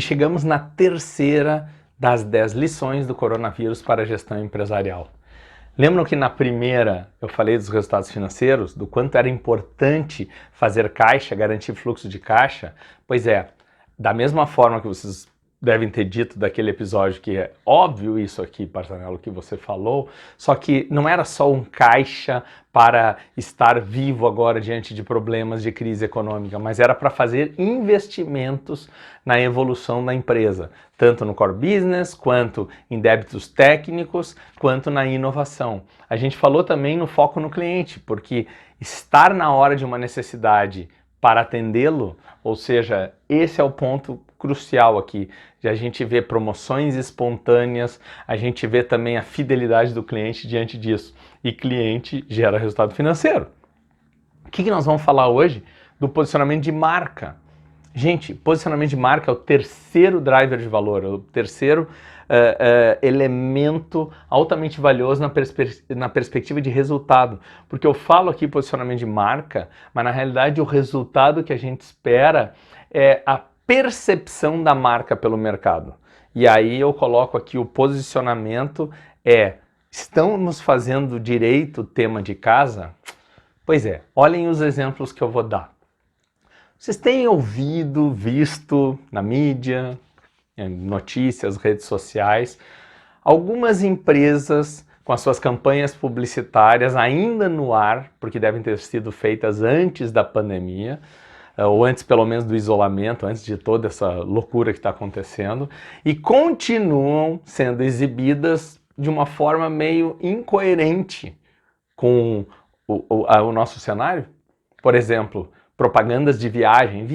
chegamos na terceira das 10 lições do coronavírus para a gestão empresarial. Lembram que na primeira eu falei dos resultados financeiros, do quanto era importante fazer caixa, garantir fluxo de caixa? Pois é, da mesma forma que vocês devem ter dito daquele episódio que é óbvio isso aqui, Parzanello, que você falou, só que não era só um caixa para estar vivo agora diante de problemas de crise econômica, mas era para fazer investimentos na evolução da empresa, tanto no core business, quanto em débitos técnicos, quanto na inovação. A gente falou também no foco no cliente, porque estar na hora de uma necessidade para atendê-lo, ou seja, esse é o ponto crucial aqui, de a gente ver promoções espontâneas, a gente vê também a fidelidade do cliente diante disso, e cliente gera resultado financeiro. O que nós vamos falar hoje? Do posicionamento de marca. Gente, posicionamento de marca é o terceiro driver de valor, é o terceiro elemento altamente valioso na perspectiva de resultado. Porque eu falo aqui posicionamento de marca, mas na realidade o resultado que a gente espera é a percepção da marca pelo mercado. E aí eu coloco aqui o posicionamento estamos fazendo direito o tema de casa? Pois é, olhem os exemplos que eu vou dar. Vocês têm ouvido, visto na mídia, em notícias, redes sociais, algumas empresas com as suas campanhas publicitárias ainda no ar, porque devem ter sido feitas antes da pandemia, ou antes pelo menos do isolamento, antes de toda essa loucura que está acontecendo, e continuam sendo exibidas de uma forma meio incoerente com o nosso cenário. Por exemplo, propagandas de viagem,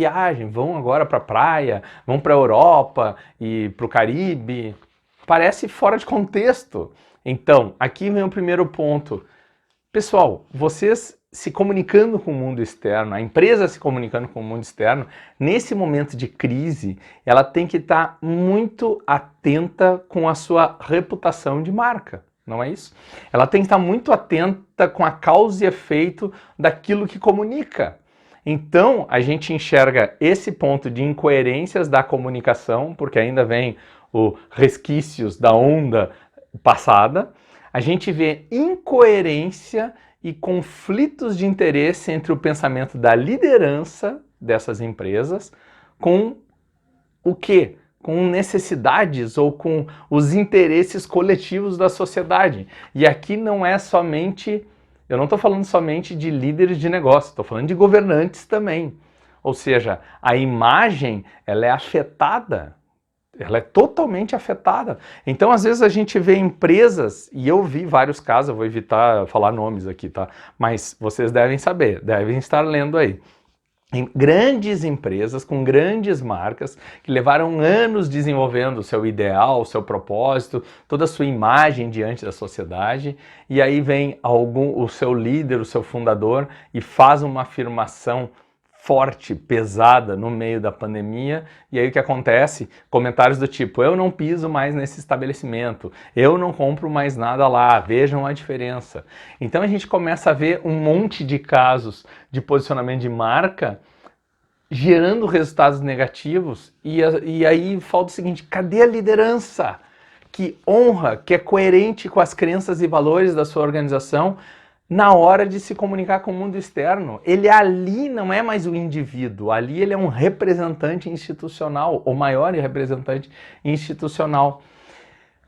vão agora para a praia, vão para a Europa e para o Caribe, parece fora de contexto. Então, aqui vem o primeiro ponto. Pessoal, vocês se comunicando com o mundo externo, a empresa se comunicando com o mundo externo, nesse momento de crise, ela tem que estar muito atenta com a sua reputação de marca, não é isso? Ela tem que estar muito atenta com a causa e efeito daquilo que comunica. Então, a gente enxerga esse ponto de incoerências da comunicação, porque ainda vem os resquícios da onda passada. A gente vê incoerência e conflitos de interesse entre o pensamento da liderança dessas empresas com o quê? Com necessidades ou com os interesses coletivos da sociedade. E aqui não é somente... Eu não estou falando somente de líderes de negócio, estou falando de governantes também. Ou seja, a imagem, ela é afetada, ela é totalmente afetada. Então, às vezes a gente vê empresas, e eu vi vários casos, eu vou evitar falar nomes aqui, tá? Mas vocês devem saber, devem estar lendo aí. Em grandes empresas, com grandes marcas, que levaram anos desenvolvendo o seu ideal, o seu propósito, toda a sua imagem diante da sociedade, e aí vem o seu líder, o seu fundador, e faz uma afirmação forte, pesada no meio da pandemia, e aí o que acontece? Comentários do tipo, eu não piso mais nesse estabelecimento, eu não compro mais nada lá, vejam a diferença. Então a gente começa a ver um monte de casos de posicionamento de marca gerando resultados negativos, e aí falta o seguinte, cadê a liderança que honra, que é coerente com as crenças e valores da sua organização, na hora de se comunicar com o mundo externo? Ele ali não é mais o indivíduo, ali ele é um representante institucional, o maior representante institucional.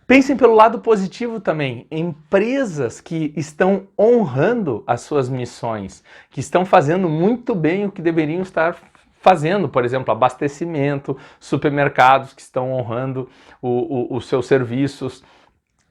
Pensem pelo lado positivo também, empresas que estão honrando as suas missões, que estão fazendo muito bem o que deveriam estar fazendo, por exemplo, abastecimento, supermercados que estão honrando os seus serviços,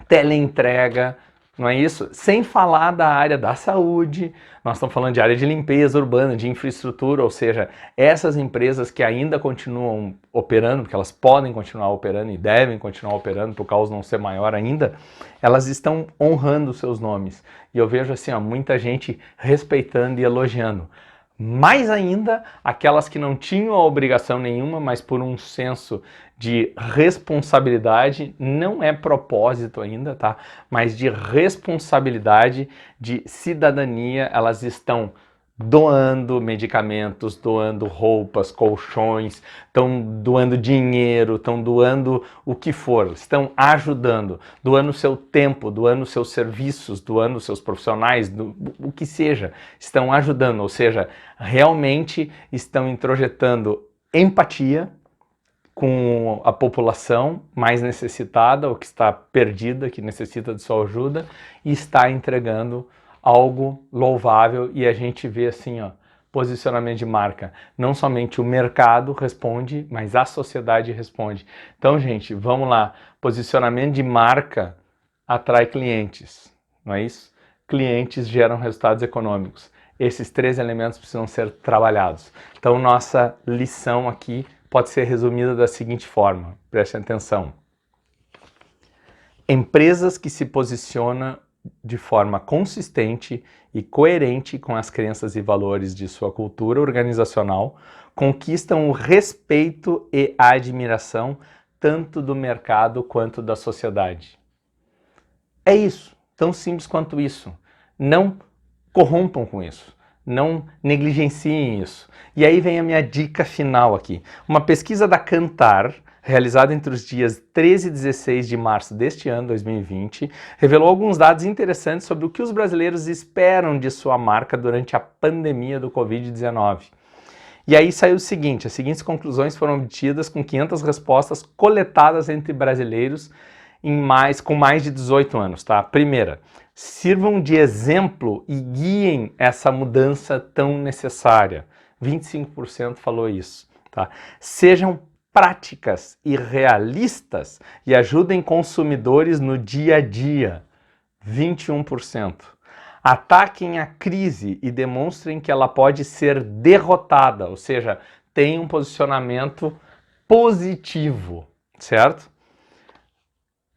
teleentrega, não é isso? Sem falar da área da saúde, nós estamos falando de área de limpeza urbana, de infraestrutura, ou seja, essas empresas que ainda continuam operando, porque elas podem continuar operando e devem continuar operando, por causa não ser maior ainda, elas estão honrando os seus nomes. E eu vejo assim, ó, muita gente respeitando e elogiando. Mais ainda, aquelas que não tinham a obrigação nenhuma, mas por um senso de responsabilidade, não é propósito ainda, tá? Mas de responsabilidade, de cidadania, elas estão doando medicamentos, doando roupas, colchões, estão doando dinheiro, estão doando o que for, estão ajudando, doando seu tempo, doando seus serviços, doando seus profissionais, o que seja, estão ajudando, ou seja, realmente estão introjetando empatia com a população mais necessitada, ou que está perdida, que necessita de sua ajuda, e está entregando algo louvável. E a gente vê assim, ó, posicionamento de marca. Não somente o mercado responde, mas a sociedade responde. Então, gente, vamos lá. Posicionamento de marca atrai clientes, não é isso? Clientes geram resultados econômicos. Esses 3 elementos precisam ser trabalhados. Então, nossa lição aqui pode ser resumida da seguinte forma, prestem atenção. Empresas que se posicionam de forma consistente e coerente com as crenças e valores de sua cultura organizacional conquistam o respeito e a admiração tanto do mercado quanto da sociedade. É isso, tão simples quanto isso. Não corrompam com isso. Não negligenciem isso. E aí vem a minha dica final aqui. Uma pesquisa da Kantar, realizada entre os dias 13 e 16 de março deste ano, 2020, revelou alguns dados interessantes sobre o que os brasileiros esperam de sua marca durante a pandemia do Covid-19. E aí saiu o seguinte, as seguintes conclusões foram obtidas com 500 respostas coletadas entre brasileiros com mais de 18 anos, tá? Primeira, sirvam de exemplo e guiem essa mudança tão necessária. 25% falou isso, tá? Sejam práticas e realistas e ajudem consumidores no dia a dia. 21%. Ataquem a crise e demonstrem que ela pode ser derrotada, ou seja, tem um posicionamento positivo, certo?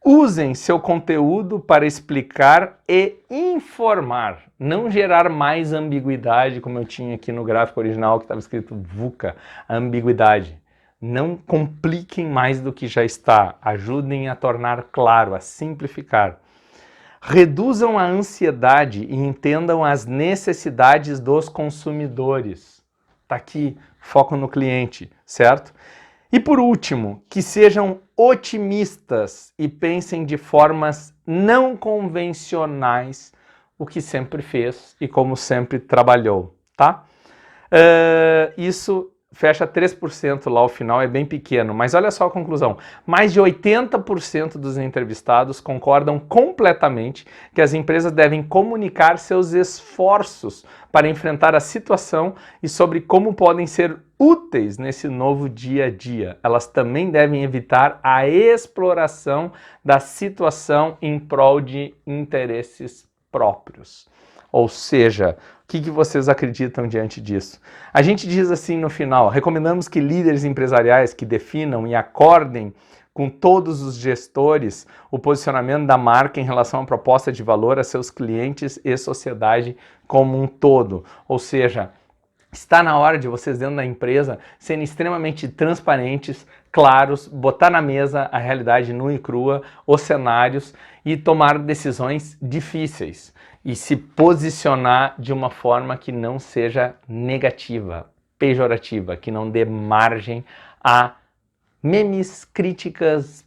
Usem seu conteúdo para explicar e informar, não gerar mais ambiguidade, como eu tinha aqui no gráfico original que estava escrito VUCA, ambiguidade. Não compliquem mais do que já está, ajudem a tornar claro, a simplificar. Reduzam a ansiedade e entendam as necessidades dos consumidores. Tá aqui, foco no cliente, certo? E por último, que sejam otimistas e pensem de formas não convencionais o que sempre fez e como sempre trabalhou, tá? Isso fecha 3% lá ao final, é bem pequeno, mas olha só a conclusão. Mais de 80% dos entrevistados concordam completamente que as empresas devem comunicar seus esforços para enfrentar a situação e sobre como podem ser úteis nesse novo dia a dia. Elas também devem evitar a exploração da situação em prol de interesses próprios. Ou seja, o que vocês acreditam diante disso? A gente diz assim no final, recomendamos que líderes empresariais que definam e acordem com todos os gestores o posicionamento da marca em relação à proposta de valor a seus clientes e sociedade como um todo. Ou seja, está na hora de vocês dentro da empresa serem extremamente transparentes, claros, botar na mesa a realidade nua e crua, os cenários e tomar decisões difíceis. E se posicionar de uma forma que não seja negativa, pejorativa, que não dê margem a memes, críticas,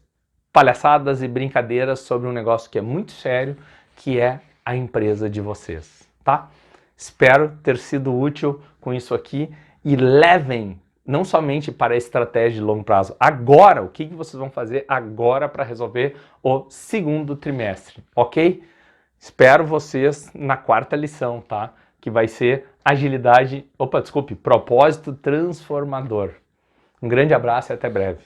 palhaçadas e brincadeiras sobre um negócio que é muito sério, que é a empresa de vocês, tá? Espero ter sido útil com isso aqui e levem não somente para a estratégia de longo prazo. Agora, o que vocês vão fazer agora para resolver o segundo trimestre, ok? Espero vocês na 4ª lição, tá? Que vai ser propósito transformador. Um grande abraço e até breve.